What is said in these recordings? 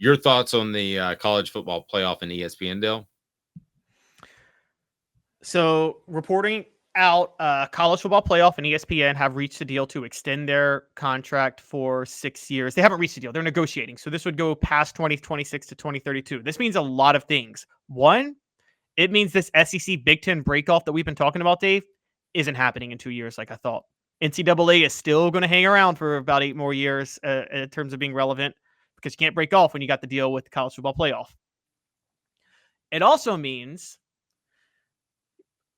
Your thoughts on the college football playoff and ESPN deal? So reporting out, college football playoff and ESPN have reached a deal to extend their contract for 6 years. They haven't reached a deal. They're negotiating. So this would go past 2026 to 2032. This means a lot of things. One, it means this SEC Big Ten breakoff that we've been talking about, Dave, isn't happening in 2 years like I thought. NCAA is still going to hang around for about 8 more years in terms of being relevant because you can't break off when you got the deal with the college football playoff. It also means,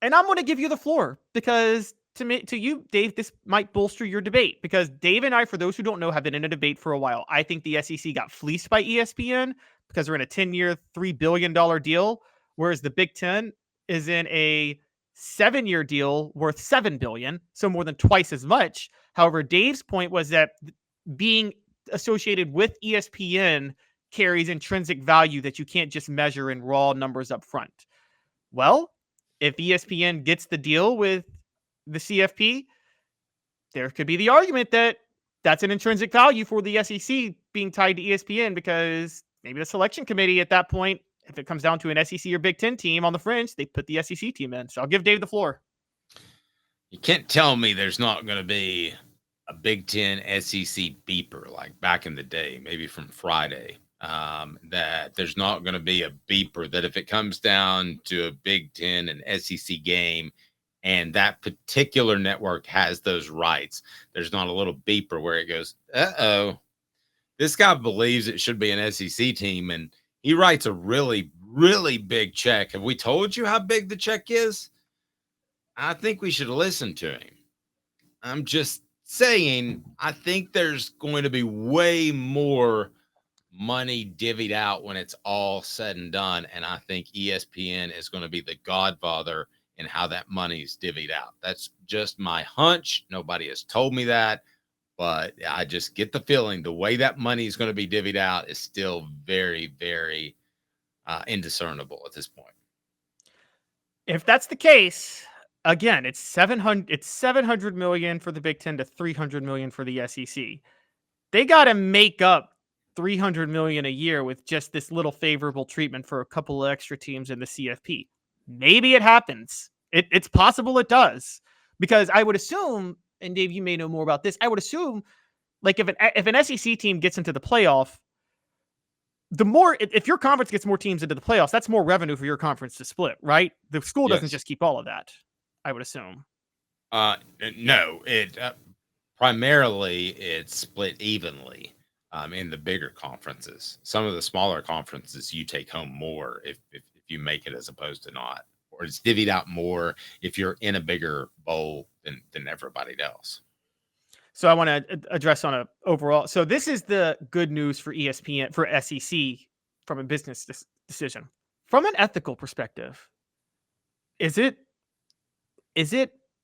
and I'm going to give you the floor because to you, Dave, this might bolster your debate because Dave and I, for those who don't know, have been in a debate for a while. I think the SEC got fleeced by ESPN because they're in a 10-year, $3 billion deal, whereas the Big Ten is in a 7-year deal worth $7 billion, so more than twice as much. However, Dave's point was that being associated with ESPN carries intrinsic value that you can't just measure in raw numbers up front. Well, if ESPN gets the deal with the CFP, there could be the argument that that's an intrinsic value for the SEC being tied to ESPN because maybe the selection committee at that point, if it comes down to an SEC or Big Ten team on the fringe, they put the SEC team in. So I'll give Dave the floor. You can't tell me there's not going to be a Big Ten SEC beeper like back in the day, maybe from Friday. That there's not going to be a beeper that if it comes down to a Big Ten and SEC game and that particular network has those rights, there's not a little beeper where it goes, uh-oh, this guy believes it should be an SEC team and he writes a really, really big check. Have we told you how big the check is? I think we should listen to him. I'm just saying, I think there's going to be way more money divvied out when it's all said and done. And I think ESPN is going to be the godfather in how that money's divvied out. That's just my hunch. Nobody has told me that, but I just get the feeling the way that money is going to be divvied out is still very, very indiscernible at this point. If that's the case, again, it's 700 million for the Big Ten to 300 million for the SEC. They got to make up 300 million a year with just this little favorable treatment for a couple of extra teams in the CFP. Maybe it happens. It's possible it does, because I would assume, and Dave, you may know more about this. I would assume, like if an SEC team gets into the playoff, the more if your conference gets more teams into the playoffs, that's more revenue for your conference to split, right? The school doesn't just keep all of that, I would assume. No, it primarily it's split evenly. In the bigger conferences, some of the smaller conferences, you take home more if you make it as opposed to not, or it's divvied out more if you're in a bigger bowl than everybody else. So I want to address on a overall. So this is the good news for ESPN, for SEC from a business decision. From an ethical perspective, is it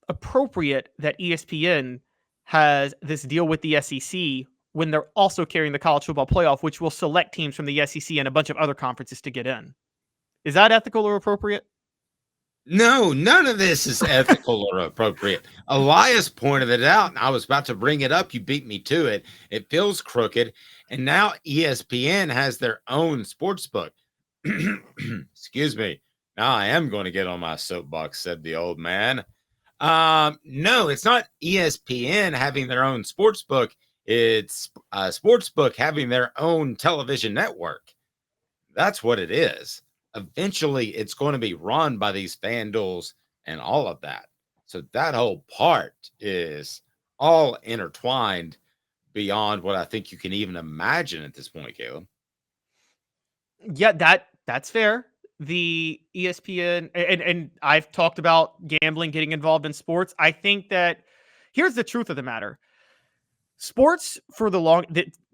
appropriate that ESPN has this deal with the SEC when they're also carrying the college football playoff, which will select teams from the SEC and a bunch of other conferences to get in? Is that ethical or appropriate? No, none of this is ethical or appropriate. Elias pointed it out, and I was about to bring it up. You beat me to it. It feels crooked. And now ESPN has their own sports book. Excuse me. Now I am going to get on my soapbox, said the old man. No, it's not ESPN having their own sports book. It's a sports book having their own television network. That's what it is. Eventually, it's going to be run by these FanDuels and all of that. So that whole part is all intertwined beyond what I think you can even imagine at this point, Caleb. Yeah, that's fair. The ESPN, and I've talked about gambling, getting involved in sports. I think that here's the truth of the matter. Sports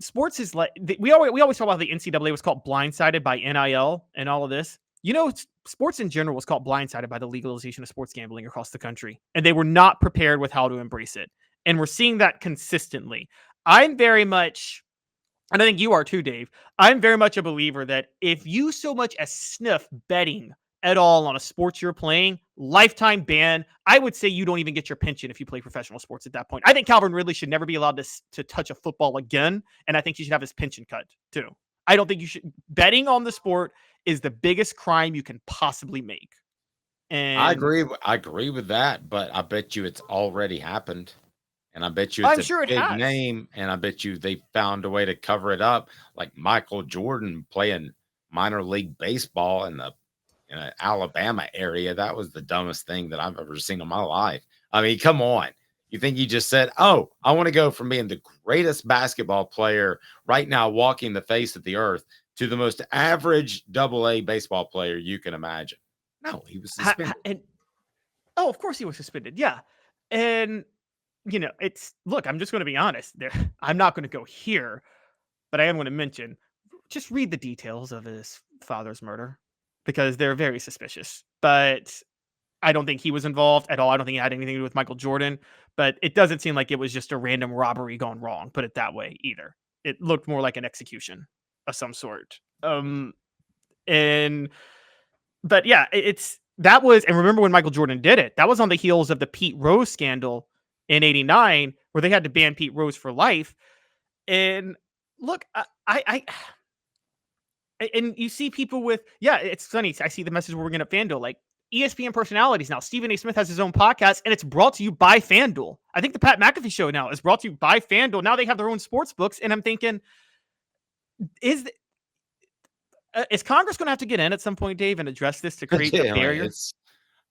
sports is like we always talk about the NCAA was called blindsided by NIL and all of this. You know, sports in general was caught blindsided by the legalization of sports gambling across the country, and they were not prepared with how to embrace it. And we're seeing that consistently. I'm very much, and I think you are too, Dave, I'm very much a believer that if you so much as sniff betting at all on a sport you're playing, lifetime ban. I would say you don't even get your pension if you play professional sports at that point. I think Calvin Ridley should never be allowed to touch a football again, and I think he should have his pension cut too. I don't think you should. Betting on the sport is the biggest crime you can possibly make. I And agree. I agree with that, but I bet you it's already happened. And I bet you it's I'm a sure it big has. name, and I bet you they found a way to cover it up, like Michael Jordan playing minor league baseball in the Alabama area. That was the dumbest thing that I've ever seen in my life. I mean, come on. You think you just said, "Oh, I want to go from being the greatest basketball player right now walking the face of the earth to the most average double-A baseball player you can imagine." No, he was suspended. And oh, of course he was suspended. Yeah. And look, I'm just going to be honest. There, I'm not going to go here, but I am going to mention just read the details of his father's murder because they're very suspicious. But I don't think he was involved at all. I don't think it had anything to do with Michael Jordan, but it doesn't seem like it was just a random robbery gone wrong, put it that way either. It looked more like an execution of some sort. And but yeah, it's that was and remember when Michael Jordan did it, that was on the heels of the Pete Rose scandal in '89 where they had to ban Pete Rose for life. And look, and you see people with it's funny. I see the message we're bringing up FanDuel, like ESPN personalities now. Stephen A. Smith has his own podcast, and it's brought to you by FanDuel. I think the Pat McAfee show now is brought to you by FanDuel. Now they have their own sports books, and I'm thinking, is Congress going to have to get in at some point, Dave, and address this to create a barrier?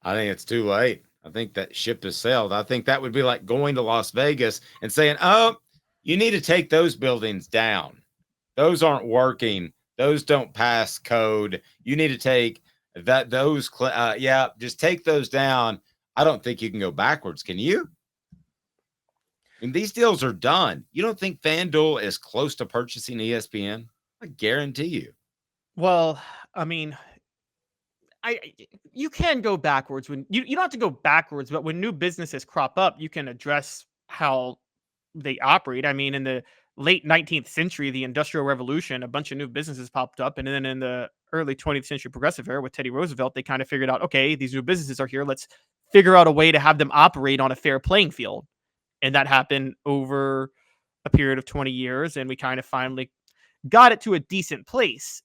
I think it's too late. I think that ship has sailed. I think that would be like going to Las Vegas and saying, "Oh, you need to take those buildings down. Those aren't working. Those don't pass code. You need to take that. Just take those down." I don't think you can go backwards. Can you? And these deals are done. You don't think FanDuel is close to purchasing ESPN? I guarantee you. Well, I mean, you can go backwards when you don't have to go backwards, but when new businesses crop up, you can address how they operate. I mean, in the late 19th century, the Industrial Revolution, a bunch of new businesses popped up, and then in the early 20th century progressive era with Teddy Roosevelt, they kind of figured out, okay, these new businesses are here. Let's figure out a way to have them operate on a fair playing field, and that happened over a period of 20 years, and we kind of finally got it to a decent place.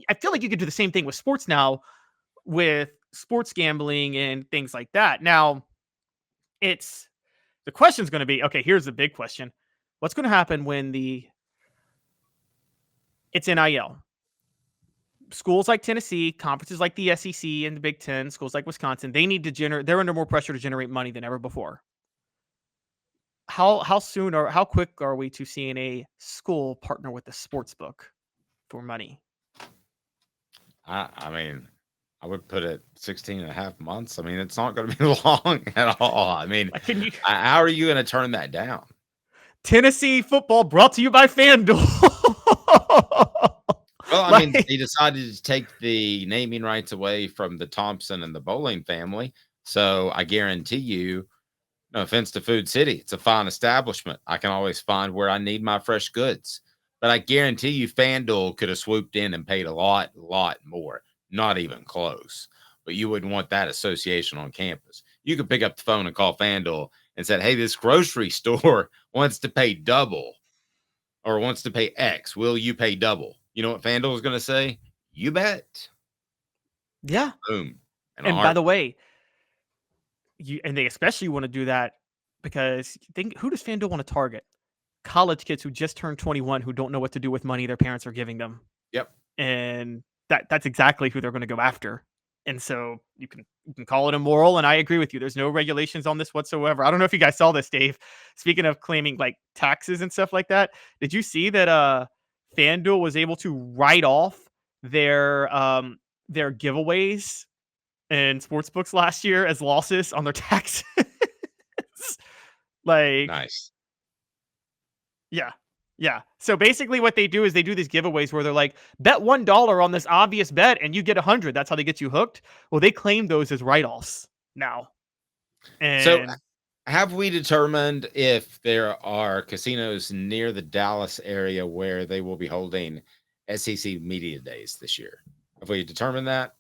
I feel like you could do the same thing with sports now with sports gambling and things like that. Now, the question's going to be, okay, here's the big question. What's going to happen when it's NIL? Schools like Tennessee, conferences like the SEC and the Big Ten, schools like Wisconsin, they need to they're under more pressure to generate money than ever before. How soon or how quick are we to seeing a school partner with a sports book for money? I mean, I would put it 16 and a half months. I mean, it's not going to be long at all. I mean, how are you going to turn that down? Tennessee football brought to you by FanDuel. Well, I mean, they decided to take the naming rights away from the Thompson and the Bowling family. So I guarantee you, no offense to Food City, it's a fine establishment. I can always find where I need my fresh goods. But I guarantee you, FanDuel could have swooped in and paid a lot more. Not even close. But you wouldn't want that association on campus. You could pick up the phone and call FanDuel and said, "Hey, this grocery store wants to pay double or wants to pay X. Will you pay double?" You know what FanDuel is going to say? You bet. Yeah. Boom. And by the way, they especially want to do that because who does FanDuel want to target? College kids who just turned 21 who don't know what to do with money their parents are giving them. Yep. And that's exactly who they're going to go after. And so you can call it immoral, and I agree with you. There's no regulations on this whatsoever. I don't know if you guys saw this, Dave. Speaking of claiming like taxes and stuff like that, did you see that FanDuel was able to write off their giveaways and sportsbooks last year as losses on their taxes? Like, nice. Yeah. So basically what they do is they do these giveaways where they're like, bet $1 on this obvious bet and you get 100. That's how they get you hooked. Well, they claim those as write-offs now. And so have we determined if there are casinos near the Dallas area where they will be holding SEC media days this year? Have we determined that?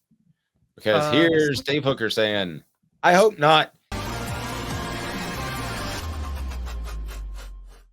Because here's Dave Hooker saying, "I hope not.